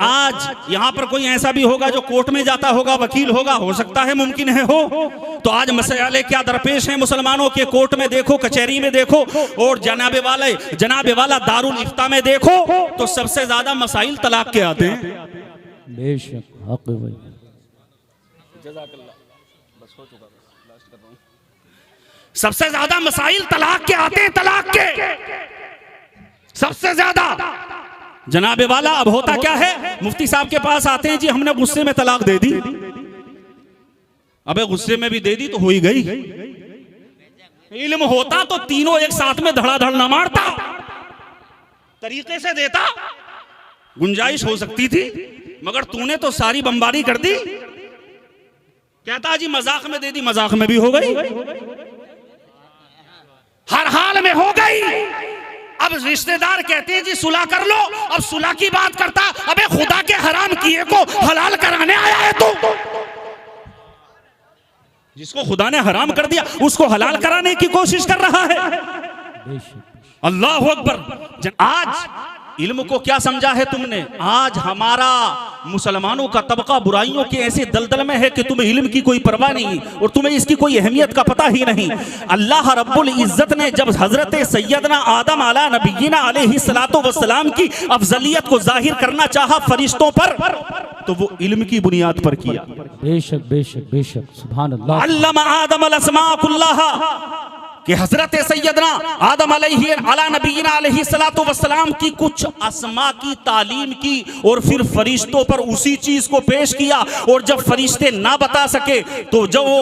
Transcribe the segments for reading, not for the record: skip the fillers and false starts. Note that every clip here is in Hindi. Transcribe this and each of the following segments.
आज यहाँ पर कोई ऐसा भी होगा जो कोर्ट में जाता होगा, वकील होगा, हो सकता है, मुमकिन है हो। तो आज मसले क्या दरपेश हैं मुसलमानों के, कोर्ट में देखो, कचहरी में देखो, और जनाबे वाला दारुल इफ्ता में देखो, तो सबसे ज्यादा मसाइल तलाक के आते हैं। बेशक हक है भाई। सबसे ज्यादा मसाइल तलाक के आते हैं, तलाक के सबसे ज्यादा। जनाबे वाला अब होता क्या है, मुफ्ती साहब के पास आते हैं, जी हमने गुस्से में तलाक दे दी। अबे गुस्से में भी दे दी तो हो ही गई। इल्म होता तो तीनों एक साथ में धड़ाधड़ न मारता, तरीके से देता, गुंजाइश हो सकती थी, मगर तूने तो सारी बमबारी कर दी। कहता जी मजाक में दे दी, मजाक में भी हो गई, हर हाल में हो गई। अब रिश्तेदार कहते हैं जी सुलह कर लो, अब सुलह की बात करता, अबे खुदा के हराम किए को हलाल कराने आया है तू। जिसको खुदा ने हराम कर दिया उसको हलाल कराने की कोशिश कर रहा है। अल्लाह अकबर। आज इल्म को क्या समझा है तुमने? आज हमारा मुसलमानों का तबका बुराइयों के ऐसे दलदल में है कि तुम्हें इल्म की कोई परवाह नहीं और तुम्हें इसकी कोई अहमियत का पता ही नहीं। अल्लाह रब्बुल इज्जत ने जब हजरत सैयदना आदम अला नबीना अलैहिस्सलातु वस्सलाम की अफजलियत को जाहिर करना चाहा फरिश्तों पर, तो वो इल्म की बुनियाद पर किया। बेशक बेशक बेशक सुभान अल्लाह। अल्लमा आदम अल अस्मा कुल्लाहा, कि हजरत सैयदना आदम अला नबीना अलैहिस्सलातु वस्सलाम की कुछ अस्मा की तालीम की और फिर फरिश्तों पर उसी चीज को पेश किया। और जब फरिश्ते ना बता सके तो जब वो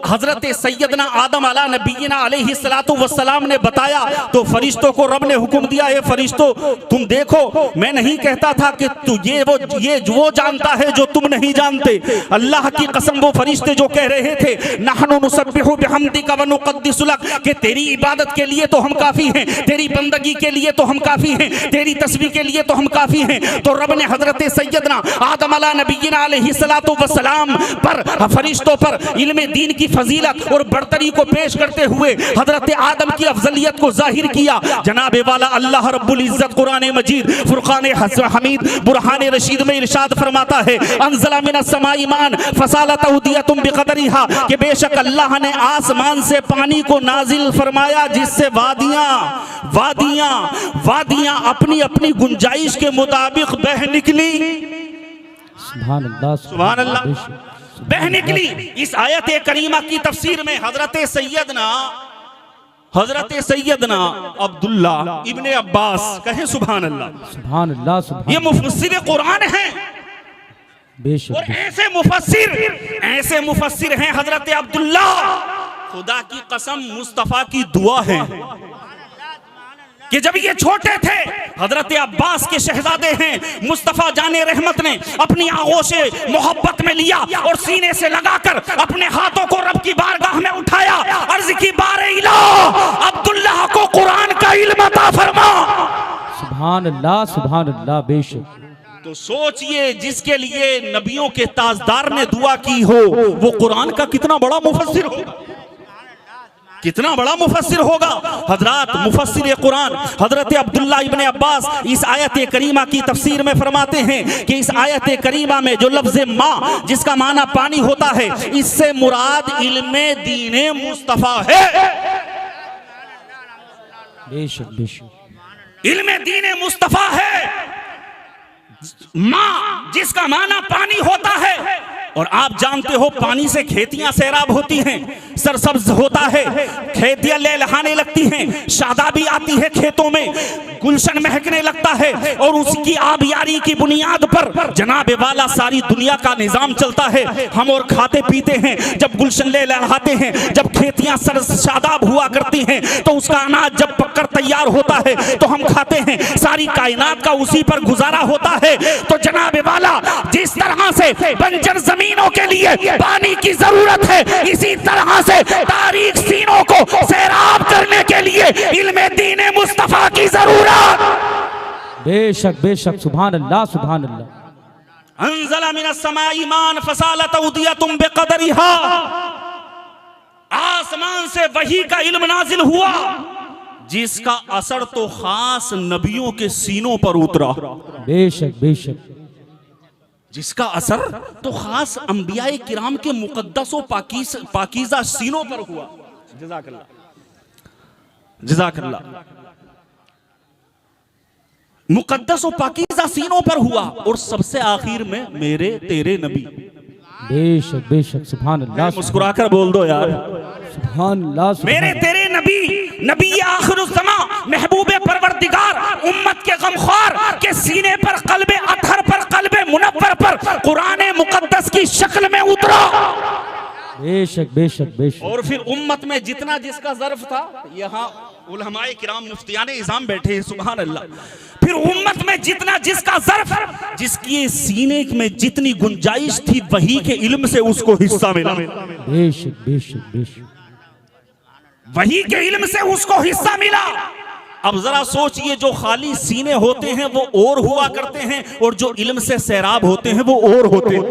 हजरत सैयदना आदम अला नबीना अलैहिस्सलातु वस्सलाम ने बताया तो फरिश्तों को रब ने हुक्म दिया, है फरिश्तों तुम देखो, मैं नहीं कहता था कि तू ये वो जानता है जो तुम नहीं जानते। अल्लाह की कसम वो फरिश्ते जो कह रहे थे नहनु नुसब्बिहु बिहम्दिका व नुक़द्दिसु लक, कि तेरी इबादत के लिए तो हम काफी हैं, तेरी बंदगी के लिए तो हम काफी हैं, तेरी तस्बीह के लिए तो हम काफी हैं। तो रब ने हजरत सैयदना आदम अला नबीना अलैहिस्सलातु वस्सलाम पर, फरिश्तों पर इल्म दीन की फजीलत और बरतरी को पेश करते हुए हजरत आदम की अफजलियत को जाहिर किया। जनाबे वाला अल्लाह रब्बुल इज्जत कुरान मजीद फुरकान हमीद बुरहान रशीद में इरशाद फरमाता है अंज़ला मिनस समाई मान फसालत उदियतुम बिक़दरिहा, कि बेशक अल्लाह ने आसमान से पानी को नाजिल फरमाया जिससे वादियां अपनी अपनी गुंजाइश के मुताबिक बह निकली। सुभान अल्लाह सुभान अल्लाह, बह निकली। इस आयत करीमा की तफसीर में हजरत सैयदना अब्दुल्ला इब्ने अब्बास कहे सुभान अल्लाह, सुभान अल्लाह, ये मुफस्सिर कुरान है। बेशक और ऐसे मुफस्सिर हैं हजरत अब्दुल्ला, खुदा की कसम मुस्तफा की दुआ है कि जब ये छोटे थे, हजरत अब्बास के शहजादे हैं, मुस्तफा जाने रहमत ने अपनी आगोश मोहब्बत में लिया और सीने से लगाकर अपने हाथों को रब की बारगाह में उठाया, अर्ज की बारे इलाह अब्दुल्लाह को कुरान का इल्म अता फरमा। सुभान अल्लाह बेशक। तो सोचिए जिसके लिए नबियों के ताजदार ने दुआ की हो वो कुरान का कितना बड़ा मुफस्सिर होगा, कितना बड़ा मुफस्सिर होगा। हजरत मुफस्सिर कुरान हजरत अब्दुल्ला इब्ने अब्बास इस आयत करीमा की तफसीर में फरमाते हैं कि इस आयत करीमा में जो लफ्ज़ माँ जिसका माना पानी होता है, इससे मुराद इल्मे दीने मुस्तफा है। बेशक बेशक इल्मे दीने मुस्तफा है। माँ जिसका माना पानी होता है, और आप जानते हो पानी से खेतियां सैराब होती हैं, सरसब्ज होता है, खेतियां लहलहाने लगती हैं, शादाबी आती है खेतों में, गुलशन महकने लगता है, और उसकी आबियारी की बुनियाद पर जनाबे वाला सारी दुनिया का निजाम चलता है। हम और खाते पीते हैं, जब गुलशन लहलहाते हैं, जब खेतियां शादाब हुआ करती हैं, तो उसका अनाज जब पककर तैयार होता है तो हम खाते हैं, सारी कायनात का उसी पर गुजारा होता है। तो जनाबे वाला जिस तरह से बंजर जमीनों के लिए पानी की जरूरत है, इसी तरह से तारीख सीनों को सैराब करने के लिए इल्मे दीन मुस्तफा की जरूरत। बेशक बेशक सुभान अल्लाह सुभान अल्लाह। अंज़ला मिनस समाई मान फसालत उदियतुम बिक़दरिहा, आसमान से वही का इल्म नाजिल हुआ जिसका असर तो खास नबियों के सीनों पर उतरा। बेशक बेशक जिसका असर तो खास अंबियाए किराम के मुकद्दस व पाकीज़ा सीनों पर हुआ। जज़ाकल्लाह, जज़ाकल्लाह। मुकद्दस व पाकीज़ा सीनों पर हुआ और सबसे आखिर में मेरे तेरे नबी। बेशक बेशक, सुभान अल्लाह, मुस्कुराकर बोल दो यार, सुभान अल्लाह, मेरे तेरे नबी, नबी आखिरुज़्ज़मा, महबूबे परवरदिगार, उम्मत के गमख्वार के सीने पर, कल्बे अतहर पर, कल्बे मुनव्वर पर कुरान मुकद्दस की शक्ल में उतरा। बेशक बेशक बेशक। और फिर उम्मत में जितना जिसका ज़र्फ था, यहाँ उलमाए किराम मुफ्तियाने इज़ाम बैठे हैं, सुभान अल्लाह। फिर उम्मत में जितना जिसका ज़र्फ, जिसकी सीने में जितनी गुंजाइश थी, वही के इल्म से उसको हिस्सा मिला। बेशक बेशक बेशक, वही के इल्म से उसको हिस्सा मिला। अब जरा सोचिए, जो खाली सीने होते हैं वो और हुआ करते हैं, और जो इल्म से सैराब होते हैं वो और होते हैं।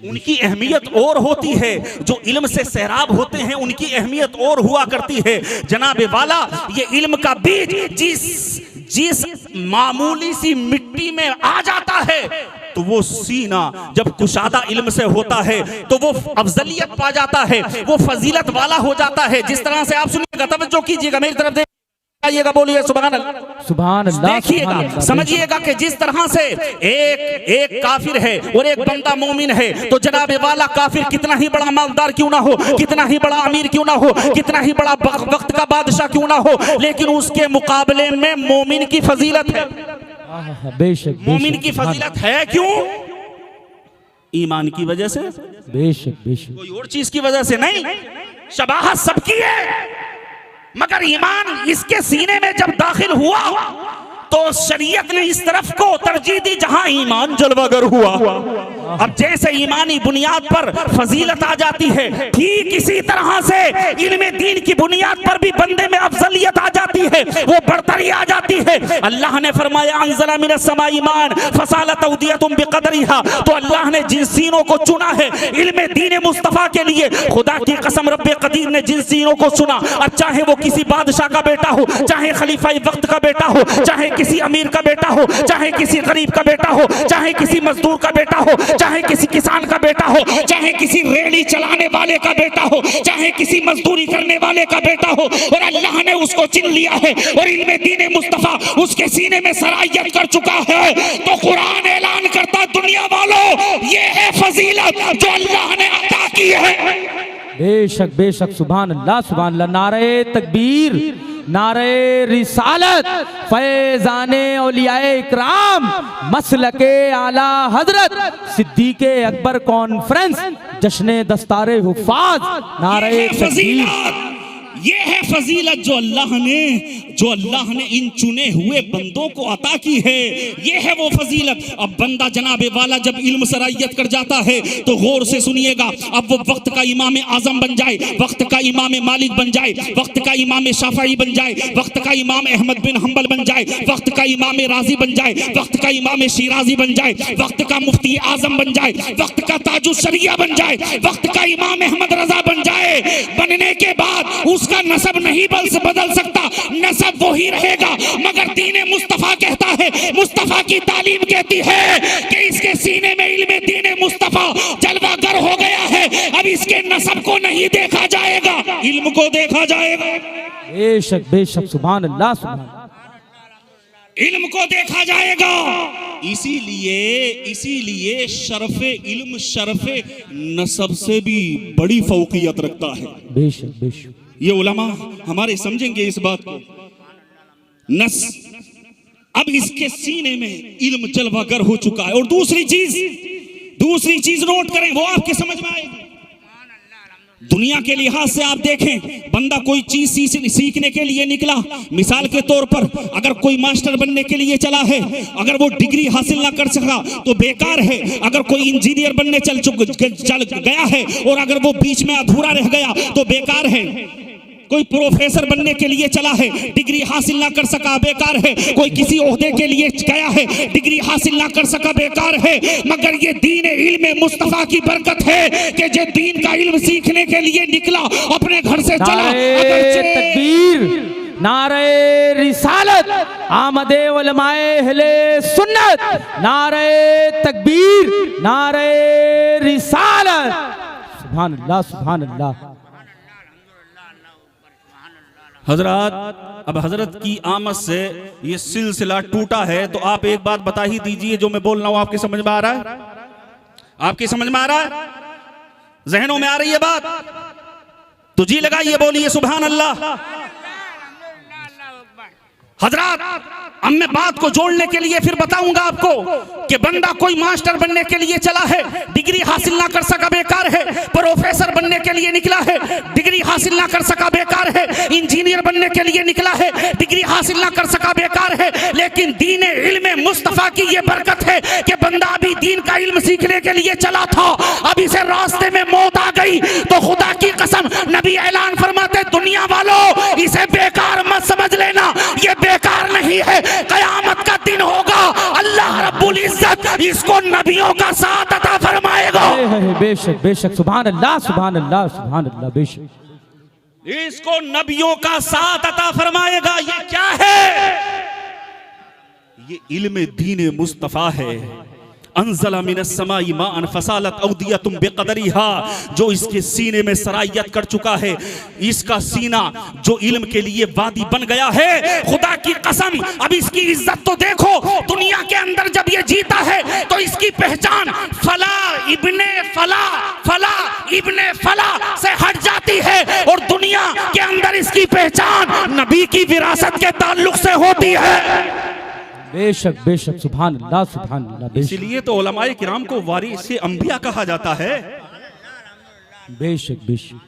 उनकी अहमियत और होती है। जो इल्म से सैराब होते हैं उनकी अहमियत और हुआ करती है। जनाबे वाला, ये इल्म का बीज जिस मामूली सी मिट्टी में आ जाता है, तो वो सीना जब कुशादा इल्म से होता है तो वो अफजलियत पा जाता है, वो फजीलत वाला हो जाता है। जिस तरह से आप सुनिएगा, तवज्जो कीजिएगा, मेरी तरफ देखिएगा, बोलिए सुभान अल्लाह, सुभान अल्लाह। देखिएगा, समझिएगा कि जिस तरह से एक काफिर है और एक बंदा मोमिन है, तो जनाबे वाला काफिर कितना ही बड़ा मालदार क्यों ना हो, कितना ही बड़ा अमीर क्यों ना हो, कितना ही बड़ा वक्त का बादशाह क्यों ना हो, लेकिन उसके मुकाबले में मोमिन की फजीलत है। बेशक, मोमिन की फजीलत है क्यों? ईमान की वजह से, बेशक बेशक, कोई और चीज की वजह से नहीं। शबाहत सबकी है, मगर ईमान इसके सीने में जब दाखिल हुआ तो शरीयत ने इस तरफ को तरजीह दी जहां ईमान जलवागर हुआ। अब जैसे ईमानी बुनियाद पर फजीलत आ जाती है, ठीक इसी तरह से इल्मे दीन की बुनियाद पर भी बंदे में अफजलियत आ जाती है, वो बढ़तरी आ जाती है। अल्लाह ने फरमाया अंज़ला मिनस समाई ईमान फसालत औदियतुम बिक़दरिहा, तो अल्लाह ने जिन सीनों को चुना है इल्मे दीन मुस्तफ़ा के लिए, खुदा की कसम रब्बे कदीर ने जिन सीनों को चुना, अब चाहे वो किसी बादशाह का बेटा हो, चाहे खलीफा वक्त का बेटा हो, चाहे किसी अमीर का बेटा हो, चाहे किसी गरीब का बेटा हो, चाहे किसी मजदूर का बेटा हो, चाहे किसी किसान का बेटा हो, चाहे किसी रेड़ी चलाने वाले का बेटा हो, चाहे किसी मजदूरी करने वाले का बेटा हो, और अल्लाह ने उसको चुन लिया है और इल्मे दीन मुस्तफा उसके सीने में सरायत कर चुका है। तो कुरान ऐलान करता, दुनिया वालों, ये है फजीलत जो अल्लाह ने अता की है। बेशक बेशक, सुभान अल्लाह, सुभान अल्लाह। नारे तकबीर, नारे रिसालत, फैजाने औलियाए इकराम, मसलके आला हजरत सिद्दीक़े अकबर कॉन्फ्रेंस, जश्ने दस्तारे हुफ़ाज़, नारे तकबीर। ये है फजीलत जो अल्लाह ने इन चुने हुए बंदों को अता की है। ये है वो फजीलत। अब बंदा जनाबे वाला जब इल्म सरायत कर जाता है तो गौर से सुनिएगा, अब वो वक्त का इमाम आजम बन जाए, वक्त का इमाम मालिक बन जाए, वक्त का इमाम शाफई बन जाए, वक्त का इमाम अहमद बिन हम्बल बन जाए, वक्त का इमाम राजी बन जाए, वक्त का इमाम शिराजी बन जाए, वक्त का मुफ्ती आजम बन जाए, वक्त का ताजुश शरिया बन जाए, वक्त का इमाम अहमद रजा बन जाए, बनने के बाद उसका नसब नहीं बदल सकता, नसब वो ही रहेगा। मगर दीन मुस्तफा कहता है, मुस्तफा की तालीम कहती है कि इसके सीने में इल्मे दीन मुस्तफा जलवागर हो गया है। अब इसके नसब को नहीं देखा जाएगा, इल्म को देखा जाएगा। बेशक बेशक, सुभान अल्लाह, सुभान, इल्म को देखा जाएगा। इसीलिए शरफे इल्म शरफे नसब से भी बड़ी फौकियत रखता है। बेशक बेशक, ये उलमा हमारे समझेंगे इस बात को। नस, अब इसके सीने में इल्म जलवागर हो चुका है। और दूसरी चीज नोट करें, वो आपके समझ में आएगी। दुनिया के लिहाज से आप देखें, बंदा कोई चीज सीखने के लिए निकला, मिसाल के तौर पर अगर कोई मास्टर बनने के लिए चला है, अगर वो डिग्री हासिल ना कर सका तो बेकार है। अगर कोई इंजीनियर बनने चल गया है और अगर वो बीच में अधूरा रह गया तो बेकार है। कोई प्रोफेसर बनने के लिए चला है, डिग्री हासिल ना कर सका, बेकार है। कोई किसी ओहदे के लिए गया है, डिग्री हासिल ना कर सका, बेकार है। मगर ये दीन इल्म मुस्तफा की बरकत है कि जो दीन का इल्म सीखने के लिए निकला, अपने घर से चला, तकबीर, नारे रिसालत, आमदे उलमाए अहले सुन्नत, नारे तकबीर, नारे रिसालत। सुभान अल्लाह, सुभान अल्लाह। हजरत, अब हजरत की आमद से ये सिलसिला टूटा है, तो आप एक बात बता ही दीजिए, जो मैं बोल रहा हूं आपके समझ में आ रहा है? आपकी समझ में आ रहा है? जहनों में आ रही है बात? तो जी लगाइए, बोलिए सुभान अल्लाह। हजरत, अब मैं बात को जोड़ने के लिए फिर बताऊंगा आपको कि बंदा कोई मास्टर बनने के लिए चला है, डिग्री हासिल ना कर सका, बेकार है। प्रोफेसर बनने के लिए निकला है, डिग्री हासिल ना कर सका, बेकार है। इंजीनियर बनने के लिए निकला है, डिग्री हासिल ना कर सका, बेकार है। लेकिन दीन इल्म मुस्तफा की ये बरकत है कि बंदा अभी दीन का इल्म सीखने के लिए चला था, अभी से रास्ते में मौत आ गई, तो खुदा की कसम नबी ऐलान फरमाते, दुनिया वालों इसे बेकार मत समझ लेना, ये बेकार नहीं है। कयामत का दिन होगा, अल्लाह रब्बुल इज्जत इसको नबियों का साथ अता फरमाएगा। बेशक बेशक, सुभान अल्लाह, सुभान अल्लाह, सुभान अल्लाह। बेशक इसको नबियों का साथ अता फरमाएगा। ये क्या है? ये इल्म दीन मुस्तफा है। अंज़ला मिनस समाई माअन फसालत औदियतुम बिक़दरिहा, जो इसके सीने में सरायत कर चुका है, इसका सीना जो इल्म के लिए वादी बन गया है, खुदा की कसम अब इसकी इज्जत तो देखो। दुनिया के अंदर जब ये जीता है तो इसकी पहचान फला इब्ने फला, फला इब्ने फला से हट जाती है, और दुनिया के अंदर इसकी पहचान नबी की विरासत के ताल्लुक से होती है। बेशक बेशक, सुभान अल्लाह, सुभान अल्लाह। इसीलिए तो उलमाए किराम को वारिसे अंबिया कहा जाता है। बेशक बेशक,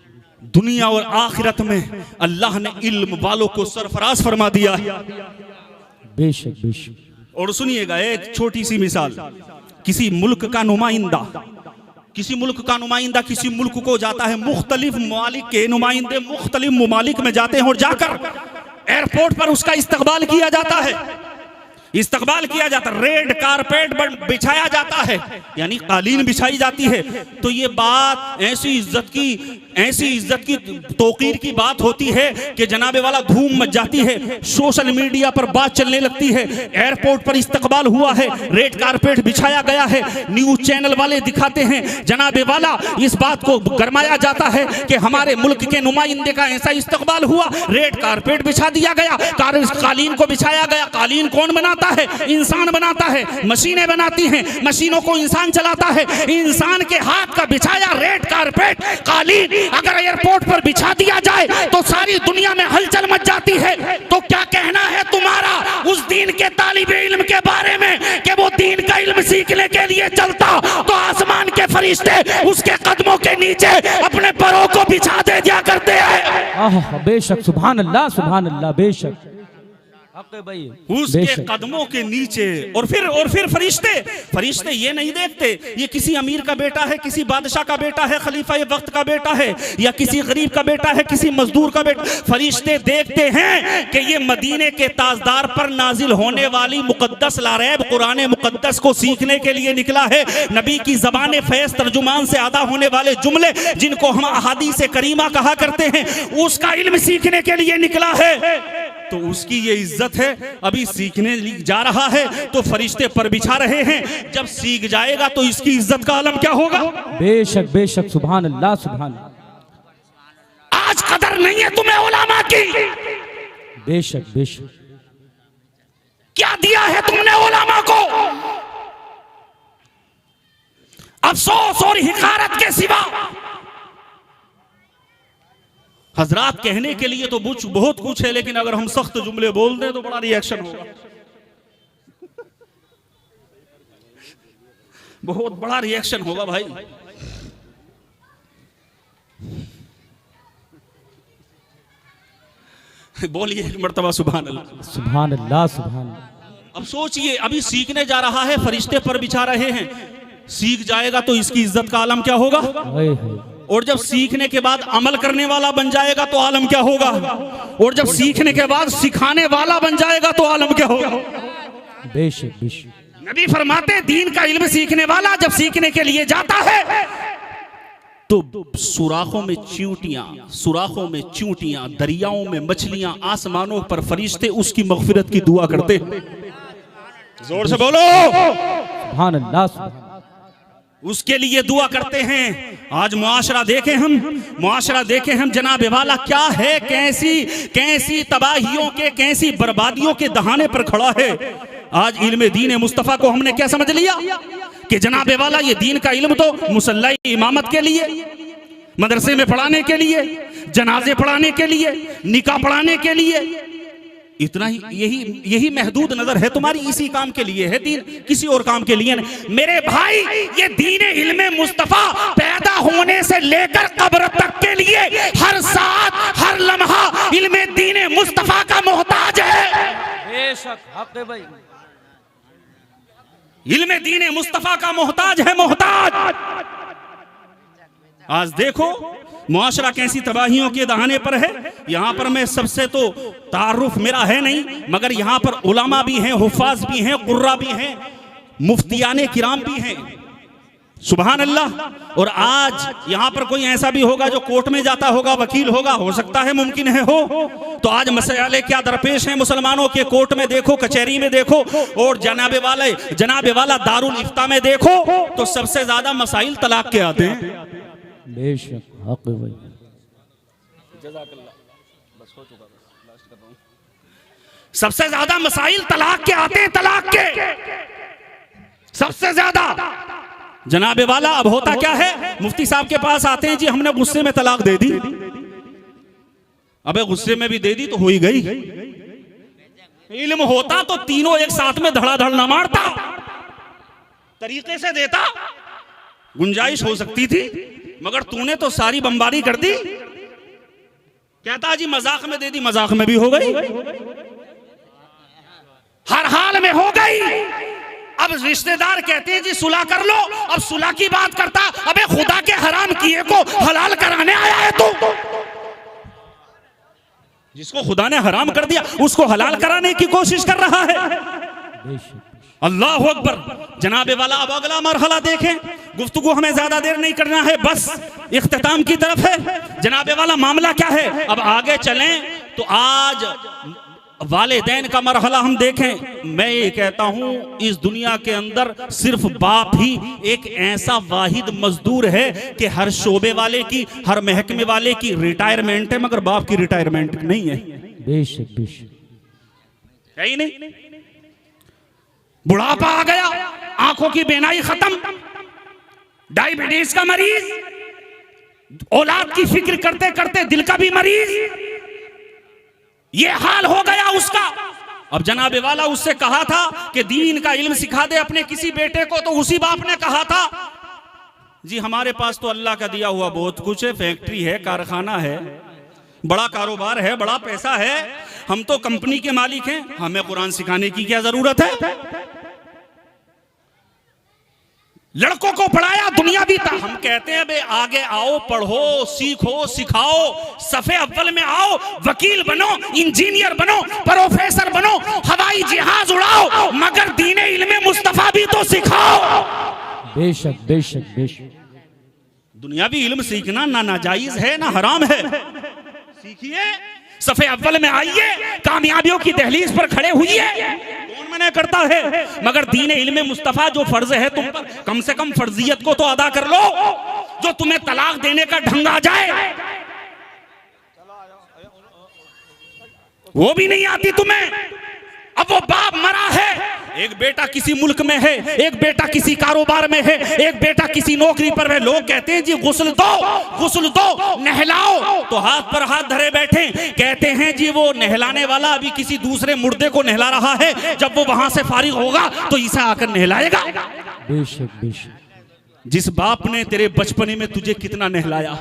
दुनिया और आखिरत में अल्लाह ने इल्म वालों को सरफराज फरमा दिया। बेशक बेशक। और सुनिएगा एक छोटी सी मिसाल। किसी मुल्क का नुमाइंदा, किसी मुल्क का नुमाइंदा किसी मुल्क को जाता है, मुख्तलिफ ममालिक के नुमाइंदे मुख्तलिफ ममालिक में जाते हैं, और जाकर एयरपोर्ट पर उसका इस्तकबाल किया जाता है। इस्तकबाल किया जाता है, रेड कारपेट बिछाया जाता है, यानी कालीन बिछाई जाती है। तो ये बात ऐसी इज्जत की तौकीर की बात होती है कि जनाबे वाला धूम मच जाती है, सोशल मीडिया पर बात चलने लगती है। एयरपोर्ट पर इस्तकबाल हुआ है, रेड कारपेट बिछाया गया है, न्यूज चैनल वाले दिखाते हैं, जनाबे वाला इस बात को गरमाया जाता है कि हमारे मुल्क के नुमाइंदे का ऐसा इस्तकबाल हुआ, रेड कारपेट बिछा दिया गया, कालीन को बिछाया गया। कालीन कौन बनाता है? इंसान बनाता है। मशीनें बनाती हैं, मशीनों को इंसान चलाता है। इंसान के हाथ का बिछाया रेड कारपेट, कालीन अगर एयरपोर्ट पर बिछा दिया जाए तो सारी दुनिया में हलचल मच जाती है। तो क्या कहना है तुम्हारा उस दीन के तालिबे इल्म के बारे में कि वो दीन का इल्म सीखने के लिए चलता तो आसमान के फरिश्ते उसके कदमों के नीचे अपने परों को बिछा दे दिया करते हैं। बेशक, सुभान अल्लाह, सुभान अल्लाह। बेशक भाई, उसके कदमों के नीचे। और फिर फरिश्ते ये नहीं देखते ये किसी अमीर का बेटा है, किसी बादशाह का बेटा है, खलीफा वक्त का बेटा है, या किसी गरीब का बेटा है, किसी मजदूर का बेटा। फरिश्ते देखते हैं कि ये मदीने के ताजदार पर नाजिल होने वाली मुकद्दस लारैब कुरान मुकद्दस को सीखने के लिए निकला है। नबी की ज़बान फैज़ तर्जुमान से अदा होने वाले जुमले जिनको हम अहादीस करीमा कहा करते हैं, उसका इल्म सीखने के लिए निकला है। तो उसकी ये इज्जत है। अभी सीखने जा रहा है तो फरिश्ते पर बिछा रहे हैं, जब सीख जाएगा तो इसकी इज्जत का आलम क्या होगा? बेशक बेशक, सुभान अल्लाह, सुभान। आज कदर नहीं है तुम्हें उलमा की। बेशक बेशक। क्या दिया है तुमने उलमा को? अफसोस और हिकारत के सिवा। हजरात, कहने के लिए तो बहुत कुछ है, लेकिन अगर हम सख्त जुमले बोल दें तो बड़ा रिएक्शन होगा, बहुत बड़ा रिएक्शन होगा भाई। बोलिए एक मर्तबा सुभान अल्लाह, सुभान अल्लाह, सुभान। अब सोचिए, अभी सीखने जा रहा है, फरिश्ते पर बिछा रहे हैं, सीख जाएगा तो इसकी इज्जत का आलम क्या होगा? और जब सीखने के बाद अमल करने वाला बन जाएगा तो आलम क्या होगा? और जब सीखने के बाद सिखाने वाला बन जाएगा तो आलम क्या होगा? बेशक बेशक। नबी फरमाते दीन का इल्म सीखने वाला जब सीखने के लिए जाता है तो सुराखों में चींटियां, सुराखों में चींटियां, दरियाओं में मछलियां, आसमानों पर फरिश्ते उसकी मगफिरत की दुआ करते। जोर से बोलो सुभान अल्लाह, सुभान अल्लाह। उसके लिए दुआ करते हैं। आज मुआशरा देखें हम जनाब वाला क्या है, कैसी तबाहियों के, कैसी बर्बादियों के दहाने पर खड़ा है। आज इल्म दीन मुस्तफ़ा को हमने क्या समझ लिया कि जनाब वाला ये दीन का इल्म तो मुसल्ला इमामत के लिए, मदरसे में पढ़ाने के लिए, जनाजे पढ़ाने के लिए, निकाह पढ़ाने के लिए, इतना ही, यही महदूद नजर है तुम्हारी। इसी काम के लिए है दीन, किसी और काम के लिए नहीं। मेरे भाई, ये दीन इल्म मुस्तफा पैदा होने से लेकर कब्र तक के लिए हर साथ हर लम्हा इल्म दीन मुस्तफा का मोहताज है। बेशक हक है भाई, इल्म दीन मुस्तफा का मोहताज है, मोहताज। आज देखो मुआशरा कैसी तबाहियों के दहाने पर है। यहां पर मैं सबसे तो तारुफ मेरा है नहीं, मगर यहां पर उलमा भी हैं, हुफ़ाज़ भी हैं, कुर्रा भी हैं, मुफ्तियाने किराम भी हैं। सुभान अल्लाह। और आज यहां पर कोई ऐसा भी होगा जो कोर्ट में जाता होगा, वकील होगा, हो सकता है, मुमकिन है हो। तो आज मसले क्या दरपेश हैं मुसलमानों के। कोर्ट में देखो, कचहरी में देखो, और जनाब वाला दारुल इफ्ता में देखो, तो सबसे ज्यादा मसाइल तलाक के आते हैं। बेशक हक है भाई। सबसे ज्यादा मसाइल तलाक के आते हैं, तलाक के सबसे ज्यादा। जनाब वाला अब होता क्या है, मुफ्ती साहब के पास आते हैं, जी हमने गुस्से में तलाक दे दी। अबे गुस्से में भी दे दी तो हो ही गई। इल्म होता तो तीनों एक साथ में धड़ाधड़ न मारता, तरीके से देता, गुंजाइश हो सकती थी, मगर तूने तो सारी बमबारी कर दी। कहता जी मजाक में दे दी, मजाक में भी हो गई, हर हाल में हो गई। अब रिश्तेदार कहते हैं जी सुलह कर लो, अब सुलह की बात करता, अबे खुदा के हराम किए को हलाल कराने आया है तू। जिसको खुदा ने हराम कर दिया उसको हलाल कराने की कोशिश कर रहा है। अल्लाह अकबर। जनाब वाला अब अगला मरहला देखें। गुफ्तगू हमें ज्यादा देर नहीं करना है, बस इख्तिताम की तरफ है। जनाब वाला मामला क्या है, अब आगे चलें तो आज वालिदैन का मरहला हम देखें। मैं ये कहता हूं इस दुनिया के अंदर सिर्फ बाप ही एक ऐसा वाहिद मजदूर है कि हर शोबे वाले की, हर महकमे वाले की रिटायरमेंट है, मगर बाप की रिटायरमेंट नहीं है। बेशक बेशक है ही नहीं। बुढ़ापा आ गया, आंखों की बेनाई खत्म, डायबिटीज का मरीज, औलाद की फिक्र करते करते दिल का भी मरीज, ये हाल हो गया उसका। अब जनाब वाला उससे कहा था कि दीन का इल्म सिखा दे अपने किसी बेटे को, तो उसी बाप ने कहा था जी हमारे पास तो अल्लाह का दिया हुआ बहुत कुछ है, फैक्ट्री है, कारखाना है, बड़ा कारोबार है, बड़ा पैसा है, हम तो कंपनी के मालिक हैं, हमें कुरान सिखाने की क्या जरूरत है। लड़कों को पढ़ाया, दुनियावी था। हम कहते हैं बे आगे आओ, पढ़ो, सीखो, सिखाओ, सफे अव्वल में आओ, वकील बनो, इंजीनियर बनो, प्रोफेसर बनो, हवाई जहाज उड़ाओ, मगर दीने इल्मे मुस्तफा भी तो सिखाओ। बेशक बेशक बेशक। दुनियावी इल्म सीखना ना नाजायज है ना हराम है, सीखिए, सफे अव्वल में आइए, कामयाबियों की दहलीज पर खड़े हुइए, कौन मना करता है। मगर दीन इल्म मुस्तफा जो फर्ज है तुम पर, कम से कम फर्जियत को तो अदा कर लो। जो तुम्हें तलाक देने का ढंग आ जाए वो भी नहीं आती तुम्हें। अब वो बाप मरा है, एक बेटा किसी मुल्क में है, एक बेटा किसी कारोबार में है, एक बेटा किसी नौकरी पर है। लोग कहते हैं जी गुस्ल दो, नहलाओ, तो हाथ पर हाथ धरे बैठे, कहते हैं जी वो नहलाने वाला अभी किसी दूसरे मुर्दे को नहला रहा है, जब वो वहां से फारिग होगा तो इसे आकर नहलाएगा। बेशक बेशक। जिस बाप ने तेरे बचपने में तुझे कितना नहलाया,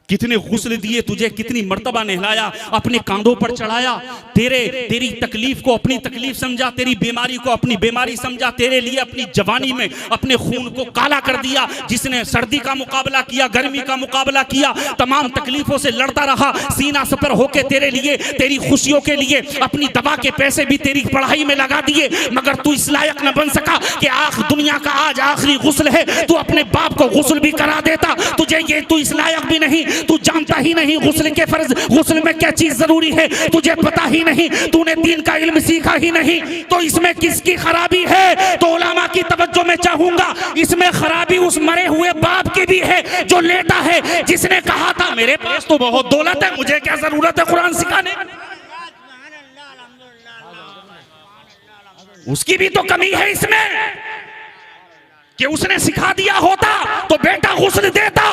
कितने गुस्ल दिए तुझे, कितनी मर्तबा नहलाया, अपने कांधों पर चढ़ाया, तेरी तकलीफ को अपनी तकलीफ समझा, तेरी बीमारी को अपनी बीमारी समझा, तेरे लिए अपनी जवानी में अपने खून को काला कर दिया। जिसने सर्दी का मुकाबला किया, गर्मी का मुकाबला किया, तमाम तकलीफों से लड़ता रहा, सीना सपर होके तेरे लिए, तेरी खुशियों के लिए अपनी दवा के पैसे भी तेरी पढ़ाई में लगा दिए, मगर तू इस लायक न बन सका कि दुनिया का आज आखिरी गुस्ल है, तू अपने बाप को गुस्ल भी करा देता। तुझे ये तू इस लायक भी नहीं, तू जानता ही नहीं गुस्ल के फर्ज, गुस्ल में क्या चीज जरूरी है, तुझे पता ही नहीं, तूने दीन का इल्म सीखा ही नहीं, तो इसमें किसकी खराबी है? तो उलमा की तवज्जो में चाहूंगा, इसमें खराबी उस मरे हुए बाप की भी है जो लेटा है, जिसने कहा था मेरे पास तो बहुत दौलत है, मुझे क्या जरूरत है कुरान सिखाने। उसकी भी तो कमी है इसमें कि उसने सिखा दिया होता तो बेटा गुस्ल देता।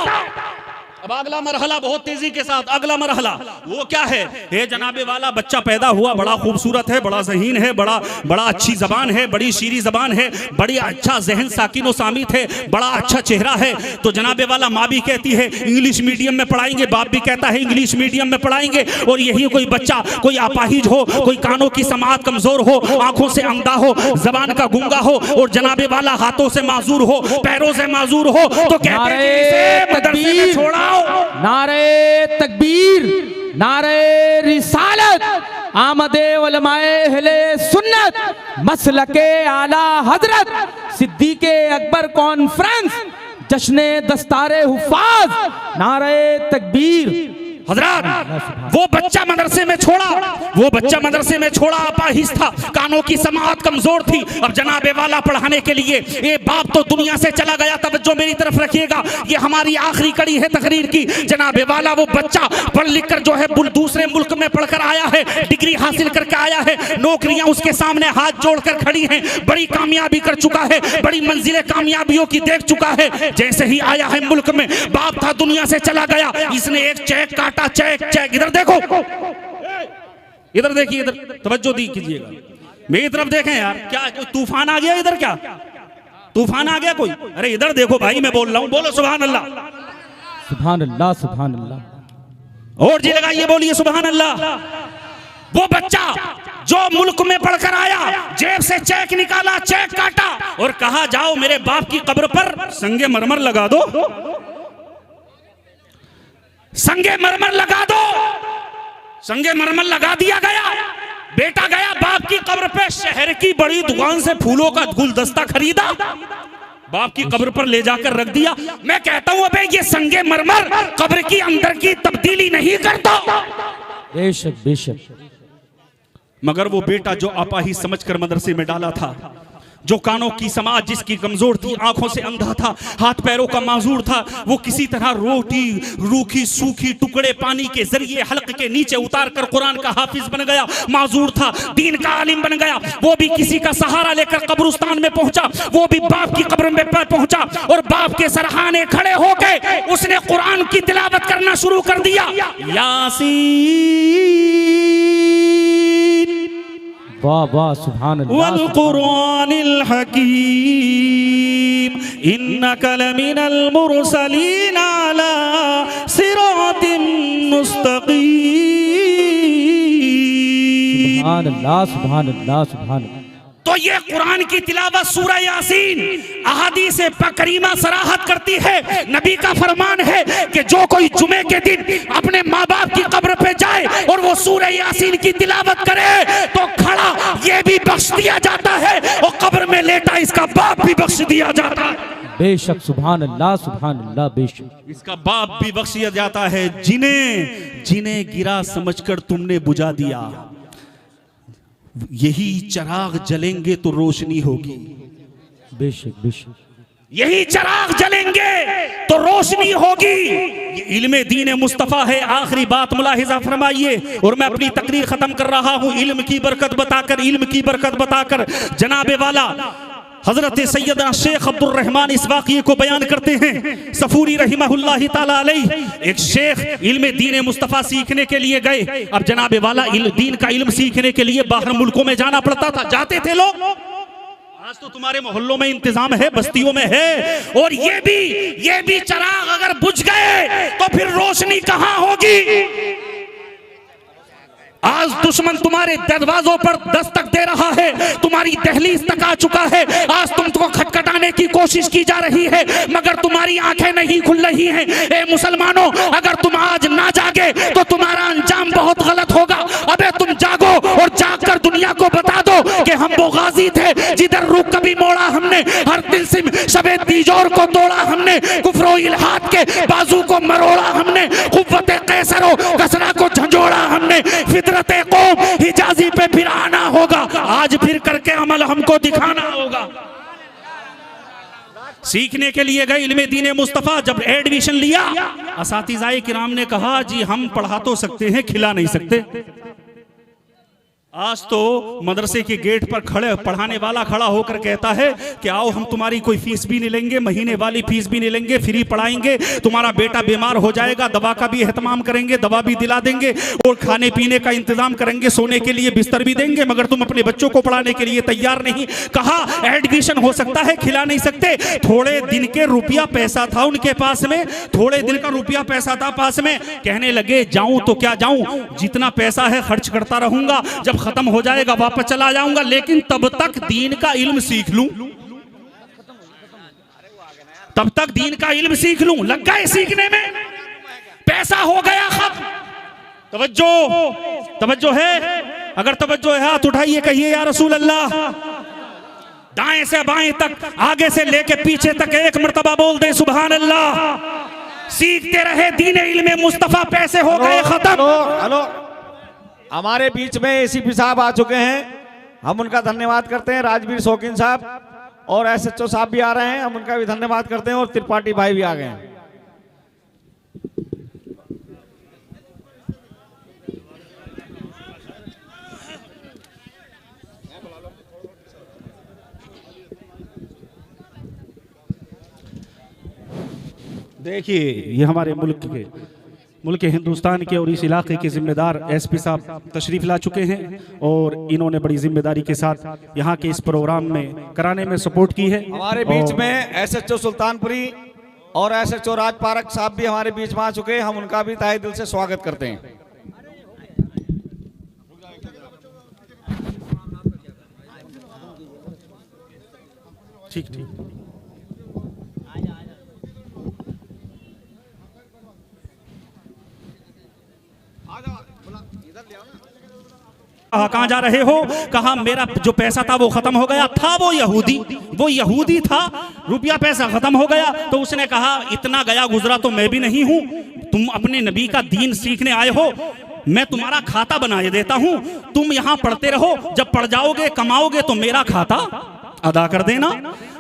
अब अगला मरहला बहुत तेजी के साथ, अगला मरहला वो क्या है? हे जनाबे वाला, बच्चा पैदा हुआ, बड़ा खूबसूरत है, बड़ा ज़हीन है, बड़ा अच्छी जबान है, बड़ी शीरी जबान है, बड़ी अच्छा जहन साकिन व सामित है, बड़ा अच्छा चेहरा है। तो जनाबे वाला माँ भी कहती है इंग्लिश मीडियम में पढ़ाएंगे, बाप भी कहता है इंग्लिश मीडियम में पढ़ाएंगे। और यही कोई बच्चा, कोई अपाहिज हो, कोई कानों की समाअत कमजोर हो, आंखों से अंधा हो, जबान का गूंगा हो, और जनाबे वाला हाथों से माजूर हो, पैरों से माजूर हो, तो कहते हैं कि इसे मदरसे में छोड़ा। नारे तकबीर, नारे रिसालत, आमदे उलमाए अहले सुन्नत, मसलके आला हजरत, सिद्दीके अकबर कॉन्फ्रेंस, जश्ने दस्तारे हुफाज, नारे तकबीर। हजरत वो बच्चा मदरसे में छोड़ा, वो बच्चा मदरसे में छोड़ा, अपाहिज था, कानों की समाअत कमजोर थी। अब जनाबे वाला पढ़ाने के लिए ये बाप तो दुनिया से चला गया। तवज्जो मेरी तरफ रखिएगा, ये हमारी आखिरी कड़ी है तकरीर की। जनाबे वाला वो बच्चा पढ़ लिख कर जो है दूसरे मुल्क में पढ़कर आया है, डिग्री हासिल करके आया है, नौकरियां उसके सामने हाथ जोड़कर खड़ी हैं, बड़ी कामयाबी कर चुका है, बड़ी मंजिलें कामयाबियों की देख चुका है। जैसे ही आया है मुल्क में, बाप था दुनिया से चला गया, इसने एक चेक काटा, चेक इधर देखो, इधर देखिए, इधर तवज्जो दी कीजिएगा, मेरी तरफ देखें यार। क्या कोई तूफान आ गया इधर? क्या तूफान आ गया कोई? अरे इधर देखो भाई, मैं बोल रहा हूं, बोलो सुभान अल्लाह, सुभान अल्लाह, सुभान अल्लाह, और जी लगाइए, बोलिए सुभान अल्लाह। वो बच्चा जो मुल्क में पढ़कर आया, जेब से चेक निकाला, चेक काटा और कहा जाओ मेरे बाप की कब्र पर संगे मरमर लगा दो, संगे मरमर लगा दो। संगे मरमर लगा दिया गया। बेटा गया बाप की कब्र पे, शहर की बड़ी दुकान से फूलों का गुलदस्ता खरीदा, बाप की कब्र पर ले जाकर रख दिया। मैं कहता हूं अबे ये संगे मरमर कब्र की अंदर की तब्दीली नहीं करता। बेशक बेशक, मगर वो बेटा जो अपाहिज समझकर मदरसे में डाला था, जो कानों की समाज जिसकी कमजोर थी, आंखों से अंधा था, हाथ पैरों का माजूर था, वो किसी तरह रोटी रूखी सूखी टुकड़े पानी के जरिए हल्क के नीचे उतार कर कुरान का हाफिज बन गया, माजूर था, दीन का आलिम बन गया। वो भी किसी का सहारा लेकर कब्रिस्तान में पहुंचा, वो भी बाप की कब्र में पहुंचा और बाप के सरहाने खड़े होके उसने कुरान की तिलावत करना शुरू कर दिया। वाह वाह, सुभान अल्लाह, वल कुरानिल हकीम इन्नका लमिनल मुरसलीन अला सिरातिन मुस्तकीम। सुभान अल्लाह, सुभान अल्लाह, सुभान अल्लाह। तो ये कुरान की तिलावत सूरह यासीन अहादीस करीमा सराहत करती है। नबी का फरमान है कि जो कोई जुमे के दिन अपने माँ बाप की कब्र पे जाए और वो सूरह यासीन की तिलावत करे तो खड़ा ये भी बख्श दिया जाता है और कब्र में लेटा इसका बाप भी बख्श दिया जाता है। बेशक, सुभान अल्लाह, सुभान अल्लाह, बेशक इसका बाप भी बख्श दिया जाता है। जिन्हें गिरा समझकर तुमने बुझा दिया, यही चिराग जलेंगे तो रोशनी होगी। बेशक बेशक, यही चिराग जलेंगे तो रोशनी होगी। ये इल्म दीन मुस्तफ़ा है। आखिरी बात मुलाहिजा फरमाइए और मैं अपनी तकरीर खत्म कर रहा हूं। इल्म की बरकत बताकर जनाबे वाला हजरत सैयदना शेख अब्दुल रहमान इस वाक़ये को बयान करते हैं। सफूरी रहिमहुल्लाह ताला अलैह एक शेख इल्म दीन मुस्तफ़ा सीखने के लिए गए। अब जनाबे वाला दीन का इल्म सीखने के लिए बाहर मुल्कों में जाना पड़ता था, जाते थे लोग। आज आज तो तुम्हारे मोहल्लों में इंतजाम है, बस्तियों में है। और ये भी चिराग अगर बुझ गए तो फिर रोशनी कहां होगी? आज दुश्मन तुम्हारे दरवाजों पर दस्तक दे रहा है, तुम्हारी दहलीज तक आ चुका है। आज तुमको खटखटाने की कोशिश की जा रही है, मगर तुम्हारी आंखें नहीं खुल रही हैं। ए मुसलमानों, अगर तुम आज ना जागे तो तुम्हारा अंजाम बहुत गलत होगा। अबे तुम जागो और जागकर दुनिया को बता दो कि हम वो गाजी थे जिधर रुख कभी मोड़ा हमने, हर दिल से शबे तीजोर को तोड़ा हमने, कुफ्रो इल्हाद के बाजू को मरोड़ा हमने, कुव्वते कैसरो कसरा को झंझोड़ा हमने, कौम हिजाजी पे फिर आना होगा। आज फिर करके अमल हमको दिखाना होगा। सीखने के लिए गए इल्मे दीन मुस्तफा, जब एडमिशन लिया असातिज़ाए किराम ने कहा जी हम पढ़ा तो सकते हैं, खिला नहीं सकते। आज तो मदरसे के गेट पर खड़े पढ़ाने वाला खड़ा होकर कहता है कि आओ हम तुम्हारी कोई फीस भी नहीं लेंगे, महीने वाली फीस भी नहीं लेंगे, फ्री पढ़ाएंगे, तुम्हारा बेटा बीमार हो जाएगा दवा का भी एहतमाम करेंगे, दवा भी दिला देंगे और खाने पीने का इंतजाम करेंगे, सोने के लिए बिस्तर भी देंगे, मगर तुम अपने बच्चों को पढ़ाने के लिए तैयार नहीं। कहा एडमिशन हो सकता है, खिला नहीं सकते। थोड़े दिन के रुपया पैसा था उनके पास में, थोड़े दिन का रुपया पैसा था पास में। कहने लगे जाऊं तो क्या जाऊं, जितना पैसा है खर्च करता रहूंगा, जब खत्म हो जाएगा वापस चला जाऊंगा, लेकिन तब तक दीन का इल्म सीख लूं, तब तक दीन का इल्म सीख लूं। लग गए सीखने में, पैसा हो गया खत्म। तवज्जो है, अगर तवज्जो है हाथ उठाइए, कहिए या रसूल अल्लाह। दाएं से बाएं तक, आगे से लेके पीछे तक एक मर्तबा बोल दे सुभान अल्लाह। सीखते रहे दीन इल्म मुस्तफा, पैसे हो गए खत्म। हेलो, हमारे बीच में एसीपी साहब आ चुके हैं, हम उनका धन्यवाद करते हैं। राजवीर शौकीन साहब और एसएचओ साहब भी आ रहे हैं, हम उनका भी धन्यवाद करते हैं। और त्रिपाठी भाई भी आ गए हैं। देखिए ये हमारे मुल्क हिंदुस्तान के और इस इलाके के जिम्मेदार एसपी साहब तशरीफ ला चुके हैं और इन्होंने बड़ी जिम्मेदारी के साथ यहाँ के इस प्रोग्राम में कराने में सपोर्ट की है। हमारे बीच में एसएचओ सुल्तानपुरी और एसएचओ राजपारक साहब भी हमारे बीच में आ चुके हैं, हम उनका भी तहे दिल से स्वागत करते हैं। ठीक ठीक, कहां जा रहे हो? कहा मेरा जो पैसा था वो खत्म हो गया था। वो यहूदी था, रुपया पैसा खत्म हो गया। तो उसने कहा इतना गया गुजरा तो मैं भी नहीं हूं, तुम अपने नबी का दीन सीखने आए हो, मैं तुम्हारा खाता बना देता हूं, तुम यहां पढ़ते रहो, जब पढ़ जाओगे कमाओगे तो मेरा खाता अदा कर देना।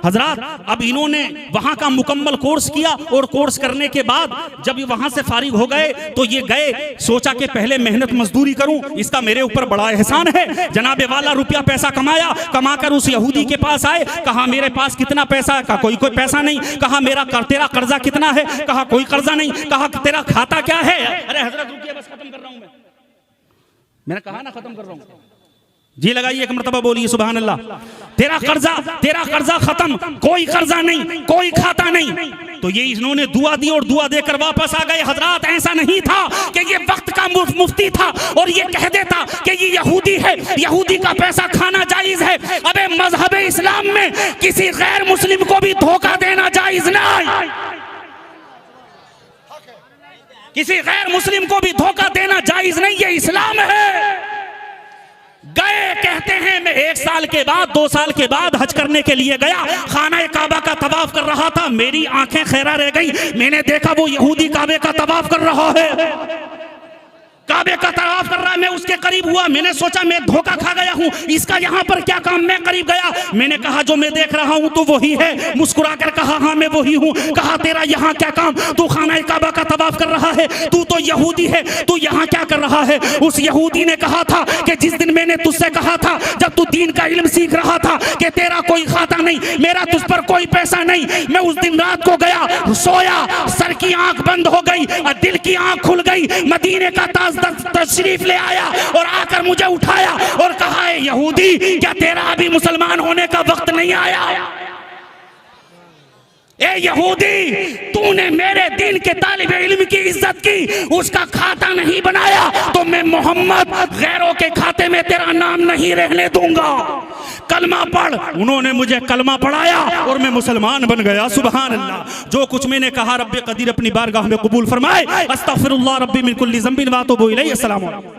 हजरात, अब इन्होंने वहां का मुकम्मल कोर्स किया और कोर्स करने के बाद जब ये वहां से फारिग हो गए तो ये गए, सोचा कि पहले मेहनत मजदूरी करूं, इसका मेरे ऊपर बड़ा एहसान है। जनाबे वाला रुपया पैसा कमाया, कमाकर उस यहूदी के पास आए, कहा मेरे पास कितना पैसा है? कहा कोई पैसा नहीं। कहा तेरा कर्जा कितना है? कहा कोई कर्जा नहीं। कहा तेरा खाता क्या है? अरे हजरत रुकिए, बस खत्म कर रहा हूं मैंने कहा ना खत्म कर रहा हूं। जी लगाइए, एक मर्तबा बोलिए सुभान अल्लाह। तेरा कर्जा खत्म, कोई कर्जा नहीं, कोई खाता नहीं। तो ये इन्होंने दुआ दी और दुआ देकर वापस आ गए। हजरात, ऐसा नहीं था कि ये वक्त का मुफ्ती था और ये कह देता कि ये यहूदी है, यहूदी का पैसा खाना जायज है। अबे मजहब इस्लाम में किसी गैर मुस्लिम को भी धोखा देना जायज नहीं, किसी गैर मुस्लिम को भी धोखा देना जायज नहीं, ये इस्लाम है। गए, कहते हैं मैं 1 साल के बाद 2 साल के बाद हज करने के लिए गया, खाना काबा का तवाफ कर रहा था, मेरी आंखें खैरा रह गई, मैंने देखा वो यहूदी काबे का तवाफ कर रहा है, काबे का तवाफ कर रहा है। मैं उसके करीब हुआ, मैंने सोचा मैं धोखा खा गया हूं, इसका यहां पर क्या काम। मैं करीब गया, मैंने कहा जो मैं देख रहा हूं तो वही है। मुस्कुरा कर कहा हाँ मैं वही हूं। कहा तेरा यहां क्या काम, तू खाना काबा का तवाफ कर रहा है, तू तो यहूदी है, तू यहां क्या कर रहा है। उस यहूदी ने कहा था कि जिस दिन मैंने तुझसे कहा था जब तू दीन का इल्म सीख रहा था कि तेरा कोई खाता नहीं, मेरा तुझ पर कोई पैसा नहीं, मैं उस दिन रात को गया, सोया, सर की आंख बंद हो गई और दिल की आंख खुल गई, मदीने का ताज तशरीफ ले आया और आकर मुझे उठाया और कहा ए यहूदी, क्या तेरा अभी मुसलमान होने का वक्त नहीं आया? ए यहूदी, तूने मेरे दीन के तालिबे इल्म की इज्जत की, उसका खाता नहीं बनाया, तो मैं मोहम्मद गैरों के खाते में तेरा नाम नहीं रहने दूंगा। कलमा पढ़। उन्होंने मुझे कलमा पढ़ाया और मैं मुसलमान बन गया। सुभान अल्लाह। जो कुछ मैंने कहा रब्बे कदीर अपनी बारगाह में कबूल फरमाए। अस्तगफिरुल्लाह रब्बी मिन कुल्ली ज़ंबिन व अतूबु इलैहि। अस्सलाम वालेकुम।